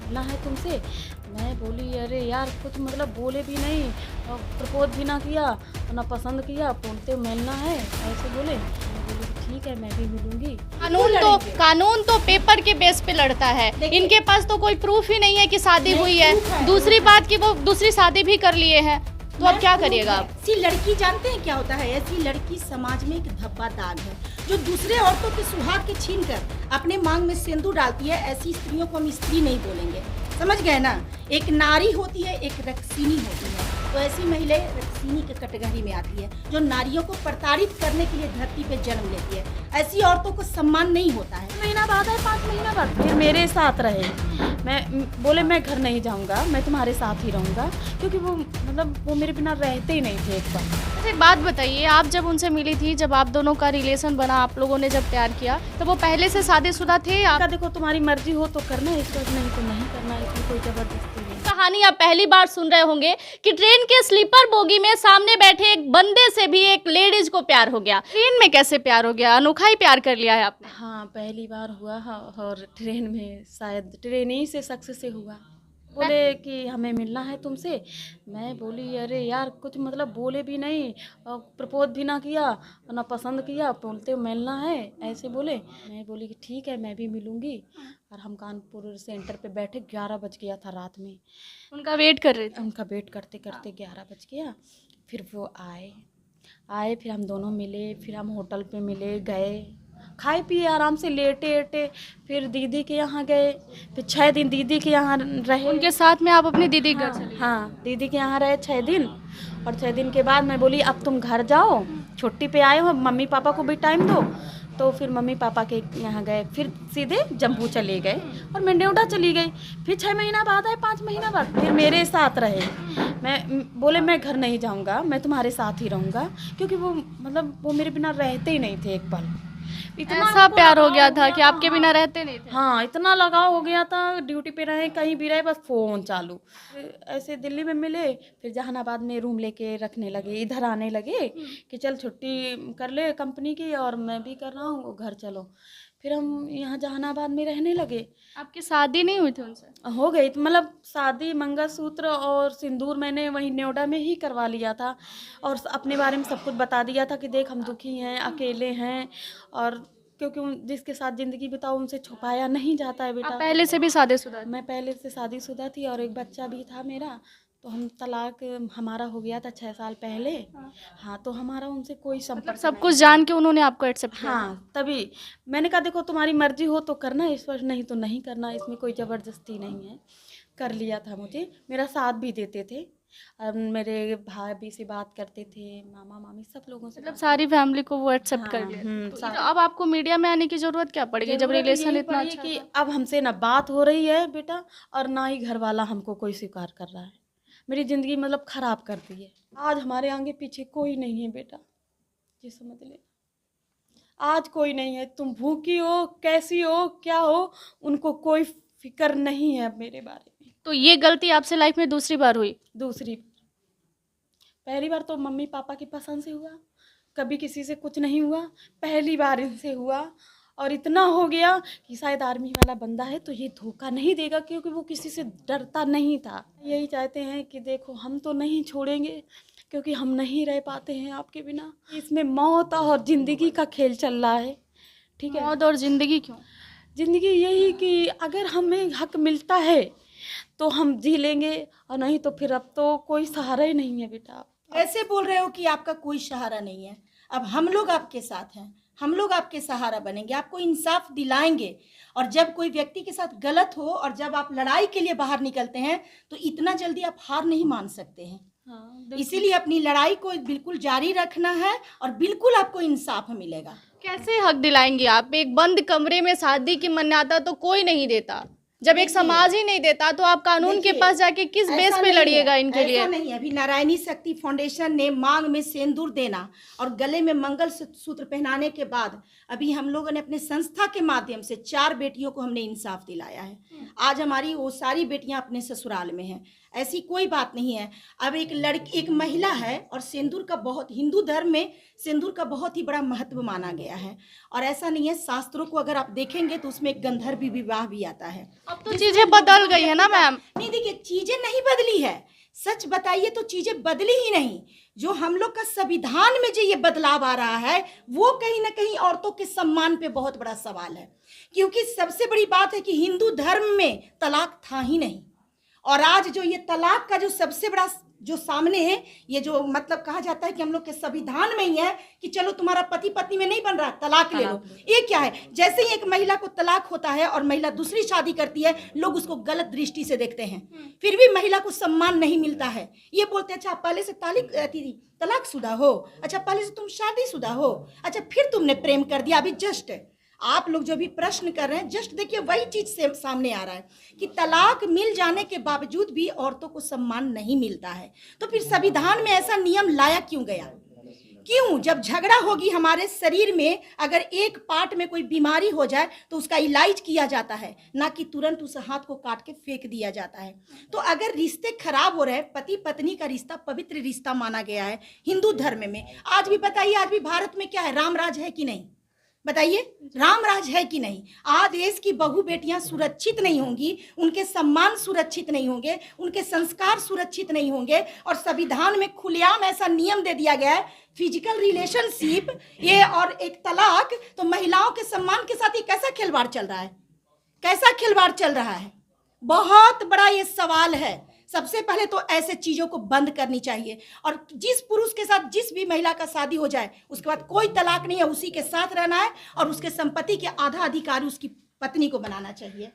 मिलना है तुमसे। मैं बोली अरे यार कुछ मतलब बोले भी नहीं और प्रपोज भी ना किया और ना पसंद किया, बोलते मिलना है ऐसे बोले। मैं बोली ठीक है मैं भी मिलूंगी। कानून तो पेपर के बेस पे लड़ता है। इनके पास तो कोई प्रूफ ही नहीं है कि शादी हुई है। दूसरी बात कि वो दूसरी शादी भी कर लिए हैं, तो अब क्या करिएगा आप? ऐसी लड़की जानते हैं क्या होता है? ऐसी लड़की समाज में एक धब्बा दाग है जो दूसरे औरतों के सुहाग के छीन कर अपने मांग में सिंदूर डालती है। ऐसी स्त्रियों को हम स्त्री नहीं बोलेंगे, समझ गए ना? एक नारी होती है, एक रक्सीनी होती है। तो ऐसी महिलाएं रक्सीनी के कैटेगरी में आती है जो नारियों को प्रताड़ित करने के लिए धरती पे जन्म लेती है। ऐसी औरतों को सम्मान नहीं होता है। महीना बाद है 5 महीना बाद फिर मेरे साथ रहे। मैं बोले मैं घर नहीं जाऊंगा, मैं तुम्हारे साथ ही रहूंगा, क्योंकि वो मतलब वो मेरे बिना रहते ही नहीं थे एक बार। अच्छा एक बात बताइए, आप जब उनसे मिली थी, जब आप दोनों का रिलेशन बना, आप लोगों ने जब प्यार किया, तो वो पहले से शादीशुदा थे? आप देखो तुम्हारी मर्जी हो तो करना, इस पर नहीं तो नहीं करना, इसमें कोई जबरदस्ती नहीं। कहानी आप पहली बार सुन रहे होंगे कि ट्रेन के स्लीपर बोगी में सामने बैठे एक बंदे से भी एक लेडीज को प्यार हो गया। ट्रेन में कैसे प्यार हो गया? अनोखा ही प्यार कर लिया है आपने। हाँ पहली बार हुआ और ट्रेन में, शायद ट्रेन ही से शख्स से हुआ। बोले कि हमें मिलना है तुमसे। मैं बोली अरे यार कुछ मतलब बोले भी नहीं और प्रपोज भी ना किया और ना पसंद किया, बोलते मिलना है ऐसे बोले। मैं बोली कि ठीक है मैं भी मिलूंगी। और हम कानपुर सेंटर पे बैठे, 11 बज गया था रात में। उनका वेट कर रहे थे? उनका वेट करते करते 11 बज गया। फिर वो आए फिर हम दोनों मिले, फिर हम होटल पे मिले, गए खाए पिए आराम से, लेटे लेटे फिर दीदी के यहाँ गए। फिर 6 दिन दीदी के यहाँ रहे। उनके साथ में आप अपनी दीदी के घर चले? हाँ दीदी के यहाँ रहे 6 दिन। और 6 दिन के बाद मैं बोली अब तुम घर जाओ, छुट्टी पे आए हो, मम्मी पापा को भी टाइम दो। तो फिर मम्मी पापा के यहाँ गए, फिर सीधे जम्मू चले गए और मैं न्योटा चली गई। फिर 6 महीना बाद आए, 5 महीना बाद फिर मेरे साथ रहे। मैं बोले मैं घर नहीं जाऊँगा, मैं तुम्हारे साथ ही रहूँगा, क्योंकि वो मतलब वो मेरे बिना रहते ही नहीं थे एक पल। इतना ऐसा प्यार हो गया था कि आपके बिना रहते नहीं थे? हाँ इतना लगाव हो गया था, ड्यूटी पे रहे कहीं भी रहे बस फ़ोन चालू। ऐसे दिल्ली में मिले, फिर जहानाबाद में रूम लेके रखने लगे, इधर आने लगे कि चल छुट्टी कर ले कंपनी की और मैं भी कर रहा हूँ, घर चलो। फिर हम यहाँ जहानाबाद में रहने लगे। आपकी शादी नहीं हुई थी उनसे? हो गई तो मतलब शादी, मंगलसूत्र और सिंदूर मैंने वहीं नोएडा में ही करवा लिया था। और अपने बारे में सब कुछ बता दिया था कि देख हम दुखी हैं, अकेले हैं, और क्योंकि जिसके साथ ज़िंदगी बिताओ उनसे छुपाया नहीं जाता है बेटा। आप पहले से भी शादीशुदा थे? मैं पहले से शादीशुदा थी और एक बच्चा भी था मेरा। तो हम तलाक हमारा हो गया था 6 साल पहले। हाँ तो हमारा उनसे कोई संपर्क सब कुछ जान के उन्होंने आपको एक्सेप्ट किया? हाँ तभी मैंने कहा देखो तुम्हारी मर्जी हो तो करना, इस पर नहीं तो नहीं करना, इसमें कोई ज़बरदस्ती नहीं है। कर लिया था मुझे, मेरा साथ भी देते थे और मेरे भाभी से बात करते थे, मामा मामी सब लोगों से। मतलब सारी फैमिली को वो एक्सेप्ट कर लिया। तो अब आपको मीडिया में आने की जरूरत क्या पड़ेगी जब रिलेशन इतना अच्छा कि अब हमसे ना बात हो रही है बेटा और ना ही घर वाला हमको कोई स्वीकार कर रहा है। मेरी ज़िंदगी मतलब ख़राब कर दी है। आज हमारे आगे पीछे कोई नहीं है बेटा, ये समझ ले। आज कोई नहीं है, तुम भूखी हो, कैसी हो, क्या हो, उनको कोई फिक्र नहीं है अब मेरे बारे में। तो ये गलती आपसे लाइफ में दूसरी बार हुई? दूसरी, पहली बार तो मम्मी पापा की पसंद से हुआ, कभी किसी से कुछ नहीं हुआ, पहली बार इनसे हुआ। और इतना हो गया कि शायद आर्मी वाला बंदा है तो ये धोखा नहीं देगा, क्योंकि वो किसी से डरता नहीं था। यही चाहते हैं कि देखो हम तो नहीं छोड़ेंगे, क्योंकि हम नहीं रह पाते हैं आपके बिना। इसमें मौत और ज़िंदगी का खेल चल रहा है, ठीक है? मौत और ज़िंदगी क्यों? ज़िंदगी यही कि अगर हमें हक मिलता है तो हम जी लेंगे, और नहीं तो फिर अब तो कोई सहारा ही नहीं है बेटा। ऐसे बोल रहे हो कि आपका कोई सहारा नहीं है। अब हम लोग आपके साथ हैं, हम लोग आपके सहारा बनेंगे, आपको इंसाफ दिलाएंगे। और जब कोई व्यक्ति के साथ गलत हो और जब आप लड़ाई के लिए बाहर निकलते हैं तो इतना जल्दी आप हार नहीं मान सकते हैं। हाँ, इसीलिए अपनी लड़ाई को बिल्कुल जारी रखना है और बिल्कुल आपको इंसाफ मिलेगा। कैसे हक दिलाएंगे आप? एक बंद कमरे में शादी की मान्यता तो कोई नहीं देता। जब एक समाज ही नहीं देता तो आप कानून के पास जाके किस बेस पे लड़िएगा इनके लिए? ऐसा नहीं है। अभी नारायणी शक्ति फाउंडेशन ने मांग में सिंदूर देना और गले में मंगल सूत्र पहनाने के बाद अभी हम लोगों ने अपने संस्था के माध्यम से 4 बेटियों को हमने इंसाफ दिलाया है। आज हमारी वो सारी बेटियां अपने ससुराल में हैं। ऐसी कोई बात नहीं है। अब एक लड़की, एक महिला है और सिंदूर का बहुत, हिंदू धर्म में सिंदूर का बहुत ही बड़ा महत्व माना गया है। और ऐसा नहीं है, शास्त्रों को अगर आप देखेंगे तो उसमें एक गंधर्व विवाह भी आता है। अब तो चीजें बदल गई है ना मैम। नहीं देखिए, चीजें नहीं बदली है, सच बताइए तो चीजें बदली ही नहीं। जो हम लोग का संविधान में जो ये बदलाव आ रहा है वो कहीं ना कहीं औरतों के सम्मान पे बहुत बड़ा सवाल है, क्योंकि सबसे बड़ी बात है कि हिंदू धर्म में तलाक था ही नहीं। और आज जो ये तलाक का जो सबसे बड़ा जो सामने है, ये जो मतलब कहा जाता है कि हम लोग के संविधान में ही है कि चलो तुम्हारा पति पत्नी में नहीं बन रहा, तलाक ले लो। ये क्या है, जैसे ही एक महिला को तलाक होता है और महिला दूसरी शादी करती है, लोग उसको गलत दृष्टि से देखते हैं, फिर भी महिला को सम्मान नहीं मिलता है। ये बोलते हैं अच्छा पहले से तलाकशुदा हो, अच्छा पहले से तुम शादीशुदा हो, अच्छा फिर तुमने प्रेम कर दिया। अभी जस्ट आप लोग जो भी प्रश्न कर रहे हैं, जस्ट देखिए वही चीज से सामने आ रहा है कि तलाक मिल जाने के बावजूद भी औरतों को सम्मान नहीं मिलता है। तो फिर संविधान में ऐसा नियम लाया क्यों गया? क्यों? जब झगड़ा होगी हमारे शरीर में, अगर एक पार्ट में कोई बीमारी हो जाए तो उसका इलाज किया जाता है, ना कि तुरंत उस हाथ को काट के फेंक दिया जाता है। तो अगर रिश्ते खराब हो रहे हैं, पति पत्नी का रिश्ता पवित्र रिश्ता माना गया है हिंदू धर्म में। आज भी बताइए, आज भी भारत में क्या है, राम राज है कि नहीं? बताइए, राम राज है कि नहीं? आज देश की बहू बेटियां सुरक्षित नहीं होंगी, उनके सम्मान सुरक्षित नहीं होंगे, उनके संस्कार सुरक्षित नहीं होंगे। और संविधान में खुलेआम ऐसा नियम दे दिया गया है, फिजिकल रिलेशनशिप ये और एक तलाक, तो महिलाओं के सम्मान के साथ ये कैसा खिलवाड़ चल रहा है? कैसा खिलवाड़ चल रहा है? बहुत बड़ा ये सवाल है। सबसे पहले तो ऐसे चीजों को बंद करनी चाहिए, और जिस पुरुष के साथ जिस भी महिला का शादी हो जाए उसके बाद कोई तलाक नहीं है, उसी के साथ रहना है और उसके संपत्ति के आधा अधिकार उसकी पत्नी को बनाना चाहिए।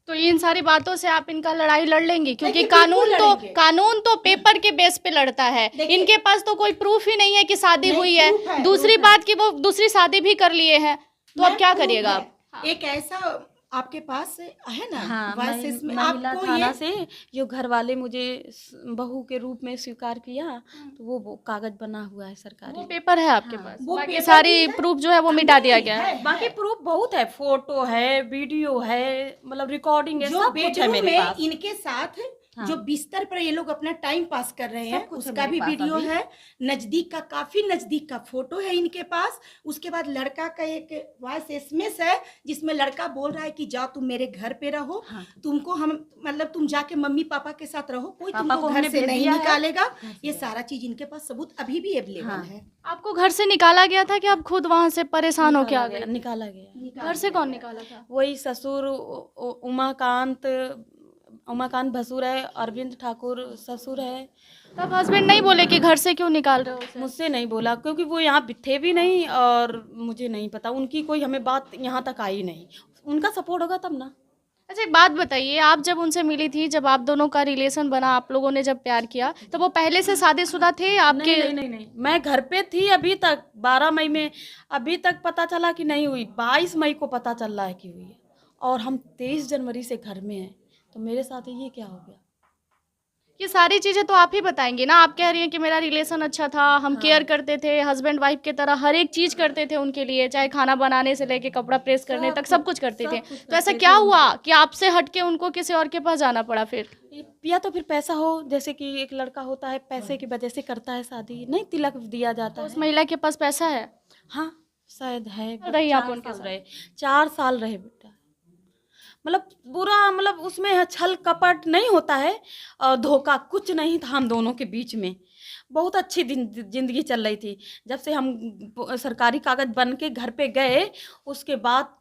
तो इन सारी बातों से आप इनका लड़ाई लड़ लेंगी, क्योंकि देखिए, बिल्कुल कानून तो पेपर के बेस पे लड़ता है। इनके पास तो कोई प्रूफ ही नहीं है कि शादी हुई है। दूसरी बात कि वो दूसरी शादी भी कर लिए हैं, तो अब क्या करिएगा आप? एक ऐसा आपके पास है ना, हाँ, वॉइस इसमें महिला आपको थाना ये से जो घर वाले मुझे बहू के रूप में स्वीकार किया, तो वो कागज बना हुआ है वो सरकारी। पेपर है आपके पास? वो बाकी पेपर सारी भी है। प्रूफ जो है वो मिटा दिया गया है। बाकी प्रूफ बहुत है, फोटो है, वीडियो है, मतलब रिकॉर्डिंग है, जो सब कुछ है बेडरूम मेरे में पास। इनके साथ हाँ। जो बिस्तर पर ये लोग अपना टाइम पास कर रहे हैं, सब कुछ है उसका मेरे भी पास वीडियो अभी। है। नजदीक का, काफी नजदीक का फोटो है इनके पास। उसके बाद लड़का का एक वॉइस एसएमएस है जिसमें लड़का बोल रहा है कि जाओ तुम मेरे घर पे रहो, हाँ। तुमको हम मतलब तुम जाके मम्मी पापा के साथ रहो, कोई पापा तुमको को घर हमने से भेज नहीं दिया है। निकालेगा। ये सारा चीज इनके पास सबूत अभी भी अवेलेबल हाँ। है। आपको घर से निकाला गया था कि आप खुद वहां से परेशान होके आ गए? निकाला गया। घर से कौन निकाला था? वही ससुर उमाकांत भसुर है, अरविंद ठाकुर ससुर है। तब हस्बैंड नहीं बोले कि घर से क्यों निकाल रहे हो उसे? मुझसे नहीं बोला, क्योंकि वो यहाँ थे भी नहीं और मुझे नहीं पता, उनकी कोई हमें बात यहाँ तक आई नहीं। उनका सपोर्ट होगा तब ना। अच्छा एक बात बताइए, आप जब उनसे मिली थी, जब आप दोनों का रिलेशन बना, आप लोगों ने जब प्यार किया, तब वो पहले से शादीशुदा थे आपके? नहीं, मैं घर पे थी अभी तक, 12 मई में अभी तक पता चला कि नहीं हुई, 22 मई को पता चल रहा है कि हुई है, और हम 23 जनवरी से घर में हैं। तो मेरे साथ ये क्या हो गया? ये सारी चीजें तो आप ही बताएंगे ना। आप कह रही हैं कि मेरा रिलेशन अच्छा था, हम केयर करते थे, हस्बैंड वाइफ की तरह हर एक चीज करते थे उनके लिए, चाहे खाना बनाने से लेके कपड़ा प्रेस करने तक सब कुछ करते थे। तो ऐसा क्या हुआ कि आपसे हटके उनको किसी और के पास जाना पड़ा फिर? या तो फिर पैसा हो, जैसे कि एक लड़का होता है पैसे की वजह से करता है शादी, नहीं तिलक दिया जाता उस है। महिला के पास पैसा है? हाँ शायद है। रही आप 4 उनके साल साथ? रहे, 4 साल रहे बेटा। मतलब बुरा, मतलब उसमें छल कपट नहीं होता है, धोखा कुछ नहीं था हम दोनों के बीच में। बहुत अच्छी जिंदगी चल रही थी। जब से हम सरकारी कागज बन के घर पे गए, उसके बाद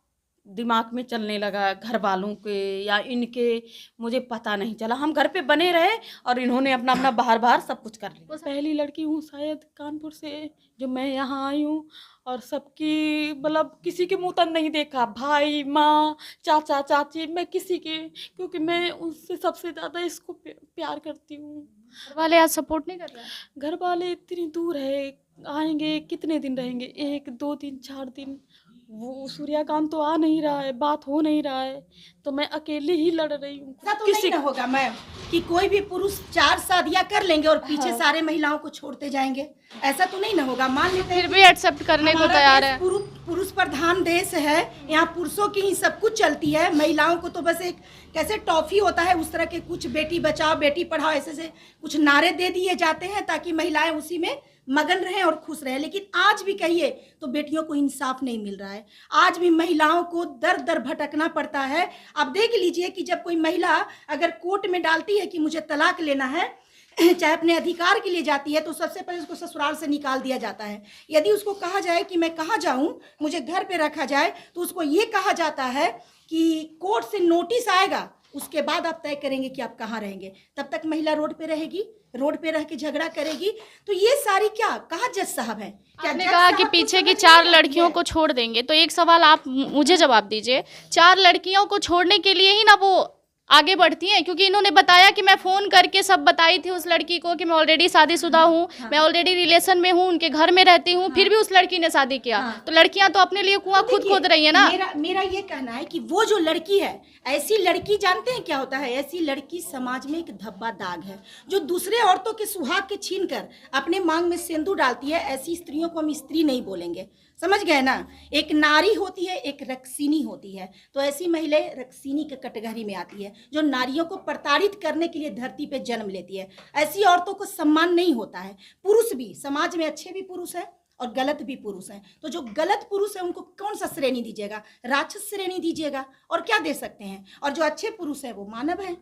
दिमाग में चलने लगा घर वालों के या इनके, मुझे पता नहीं चला। हम घर पे बने रहे और इन्होंने अपना अपना बाहर सब कुछ कर लिया। पहली लड़की हूँ शायद कानपुर से जो मैं यहाँ आई हूँ, और सबकी मतलब किसी के मुंह तक नहीं देखा, भाई माँ चाचा चाची, मैं किसी के, क्योंकि मैं उससे सबसे ज़्यादा इसको प्यार करती हूँ। घर वाले आज सपोर्ट नहीं कर रहे हैं? घर वाले इतनी दूर है, आएंगे कितने दिन रहेंगे, 1 2 दिन 4 दिन। वो सूर्यकांत तो आ नहीं रहा है, बात हो नहीं रहा है, तो मैं अकेले ही लड़ रही हूँ। ऐसा तो नहीं ना होगा मैम कि कोई भी पुरुष 4 शादियां कर लेंगे और पीछे सारे महिलाओं को छोड़ते जाएंगे। ऐसा तो नहीं ना होगा। मान लेते हैं फिर भी एक्सेप्ट करने को तैयार है। पुरुष प्रधान देश है, यहाँ पुरुषों की ही सब कुछ चलती है। महिलाओं को तो बस एक कैसे टॉफी होता है उस तरह के कुछ बेटी बचाओ बेटी पढ़ाओ ऐसे से कुछ नारे दे दिए जाते हैं ताकि महिलाएं उसी में मगन रहें और खुश रहें। लेकिन आज भी कहिए तो बेटियों को इंसाफ नहीं मिल रहा है। आज भी महिलाओं को दर दर भटकना पड़ता है। आप देख लीजिए कि जब कोई महिला अगर कोर्ट में डालती है कि मुझे तलाक लेना है, चाहे अपने अधिकार के लिए जाती है, तो सबसे पहले उसको ससुराल से निकाल दिया जाता है। यदि उसको कहा जाए कि मैं कहाँ जाऊँ, मुझे घर पे रखा जाए, तो उसको ये कहा जाता है कि कोर्ट से नोटिस आएगा, उसके बाद आप तय करेंगे कि आप कहाँ रहेंगे। तब तक महिला रोड पे रहेगी, रोड पे रह के झगड़ा करेगी। तो ये सारी क्या कहा जज साहब है, क्या आपने जज कहा साहब कि को पीछे की समझ 4 नहीं आती लड़कियों है? को छोड़ देंगे, तो एक सवाल आप मुझे जवाब दीजिए। 4 लड़कियों को छोड़ने के लिए ही ना वो आगे बढ़ती हैं, क्योंकि इन्होंने बताया कि मैं फ़ोन करके सब बताई थी उस लड़की को कि मैं ऑलरेडी शादीशुदा हूँ, मैं ऑलरेडी रिलेशन में हूँ, उनके घर में रहती हूँ, फिर भी उस लड़की ने शादी किया। तो लड़कियां तो अपने लिए कुआं खुद देखिए, खोद रही है ना। मेरा ये कहना है कि वो जो लड़की है, ऐसी लड़की जानते हैं क्या होता है? ऐसी लड़की समाज में एक धब्बा दाग है, जो दूसरे औरतों के सुहाग के छीन कर अपने मांग में सिंदूर डालती है। ऐसी स्त्रियों को हम स्त्री नहीं बोलेंगे, समझ गए ना। एक नारी होती है, एक रक्सीनी होती है। तो ऐसी महिलाएं रक्सीनी के कैटेगरी में आती है, जो नारियों को प्रताड़ित करने के लिए धरती पे जन्म लेती है। ऐसी औरतों को सम्मान नहीं होता है। पुरुष भी समाज में अच्छे भी पुरुष हैं और गलत भी पुरुष हैं। तो जो गलत पुरुष है उनको कौन सा श्रेणी दीजिएगा? राक्षस श्रेणी दीजिएगा, और क्या दे सकते हैं? और जो अच्छे पुरुष हैं वो मानव हैं।